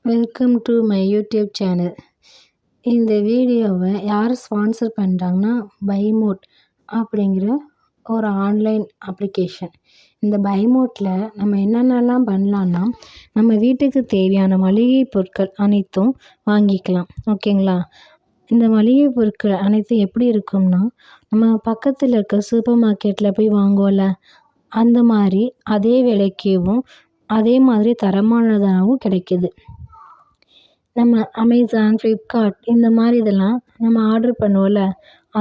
Welcome to my YouTube channel. இந்த வீடியோவை யார் ஸ்பான்சர் பண்ணுறாங்கன்னா, பைமோட் அப்படிங்கிற ஒரு ஆன்லைன் அப்ளிகேஷன். இந்த பைமோட்டில் நம்ம என்னென்னலாம் பண்ணலான்னா, நம்ம வீட்டுக்கு தேவையான மளிகை பொருட்கள் அனைத்தும் வாங்கிக்கலாம். ஓகேங்களா? இந்த மளிகை பொருட்கள் அனைத்தும் எப்படி இருக்கும்னா, நம்ம பக்கத்தில் இருக்க சூப்பர் மார்க்கெட்டில் போய் வாங்குவோம்ல, அந்த மாதிரி அதே விலைக்கவும் அதே மாதிரி தரமானதாகவும் கிடைக்கிது. நம்ம அமேசான், ஃப்ளிப்கார்ட் இந்த மாதிரி இதெல்லாம் நம்ம ஆர்டர் பண்ணுவோம்ல,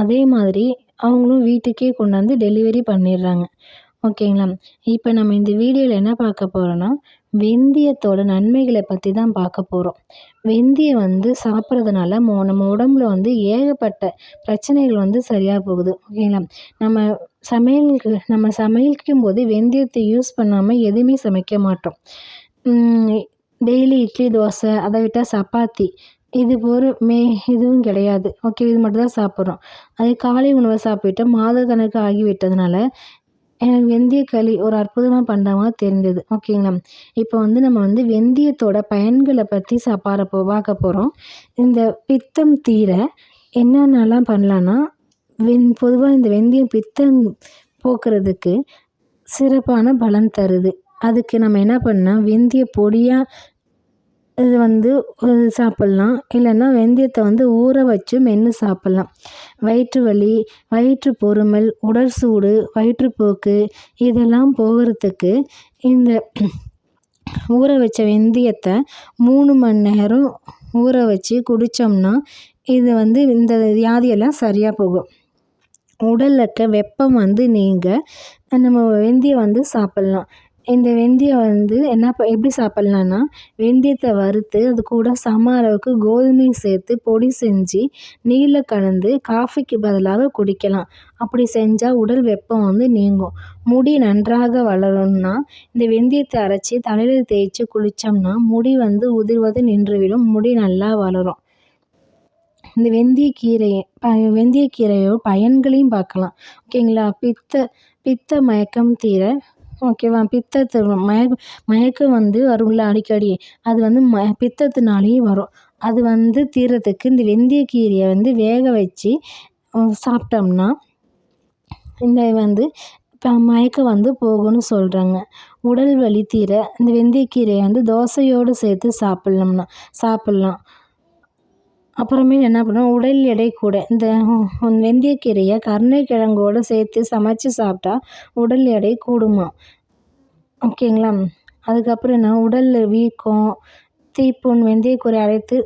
அதே மாதிரி அவங்களும் வீட்டுக்கே கொண்டாந்து டெலிவரி பண்ணிடுறாங்க. ஓகேங்களா? இப்போ நம்ம இந்த வீடியோவில் என்ன பார்க்க போகிறோன்னா, வெந்தயத்தோட நன்மைகளை பற்றி தான் பார்க்க போகிறோம். வெந்தயம் சாப்பிட்றதுனால நம்ம உடம்புல ஏகப்பட்ட பிரச்சனைகள் சரியாக போகுது. ஓகேங்களா? நம்ம சமைக்கும் போது வெந்தயத்தை யூஸ் பண்ணாமல் எதுவுமே சமைக்க மாட்டோம். டெய்லி இட்லி, தோசை, அதை விட்டால் சப்பாத்தி, இது இதுவும் கிடையாது. ஓகே, இது மட்டும் தான் சாப்பிட்றோம். அதே காலை உணவை சாப்பிட்டு மாத கணக்கு ஆகிவிட்டதுனால எனக்கு வெந்தயக்களி ஒரு அற்புதமாக பண்ணுறவங்க தெரிஞ்சது. ஓகேங்களா? இப்போ நம்ம வெந்தயத்தோட பயன்களை பற்றி பார்க்க போகிறோம். இந்த பித்தம் தீர என்னென்னலாம் பண்ணலான்னா, பொதுவாக இந்த வெந்தயம் பித்தம் போக்குறதுக்கு சிறப்பான பலன் தருது. அதுக்கு நம்ம என்ன பண்ணால், வெந்தய பொடியாக இது சாப்பிட்லாம். இல்லைன்னா வெந்தயத்தை ஊற வச்சு மென்று சாப்பிட்லாம். வயிற்று வலி, வயிற்று பொருமல், உடல் சூடு, வயிற்றுப்போக்கு இதெல்லாம் போகிறதுக்கு இந்த ஊற வச்ச வெந்தயத்தை 3 மணி நேரம் ஊற வச்சு குடித்தோம்னா, இது இந்த வியாதியெல்லாம் சரியாக போகும். உடலில் இருக்க வெப்பம் நீங்க நம்ம வெந்தயம் சாப்பிட்லாம். இந்த வெந்தயம் எப்படி சாப்பிட்லான்னா, வெந்தயத்தை வறுத்து அது கூட சம அளவுக்கு கோதுமை சேர்த்து பொடி செஞ்சு நீரில் கலந்து காஃபிக்கு பதிலாக குடிக்கலாம். அப்படி செஞ்சால் உடல் வெப்பம் நீங்கும். முடி நன்றாக வளரணும்னா, இந்த வெந்தயத்தை அரைச்சி தலையில் தேய்ச்சி குளித்தோம்னா முடி உதிர்வது நின்றுவிடும். முடி நல்லா வளரும். இந்த வெந்தயக்கீரையோ பயன்களையும் பார்க்கலாம். ஓகேங்களா? பித்த மயக்கம் தீர, ஓகேவா? மயக்கம் வரும்ல அடிக்கடி, அது பித்தத்தினாலேயும் வரும். அது தீர்றதுக்கு இந்த வெந்தயக்கீரையை வேக வச்சு சாப்பிட்டோம்னா இந்த மயக்கம் போகும்னு சொல்கிறாங்க. உடல் வலி தீர இந்த வெந்தயக்கீரையை தோசையோடு சேர்த்து சாப்பிட்லாம். அப்புறமே என்ன பண்ணுவோம், உடல் எடை கூட இந்த வெந்தயக்கீரையை கருணைக்கிழங்கோடு சேர்த்து சமைச்சு சாப்பிட்டா உடல் எடை கூடுமா. ஓகேங்களா? அதுக்கப்புறம் உடலில் வீக்கம், தீப்புண் வெந்தயக்கீரை அரைத்து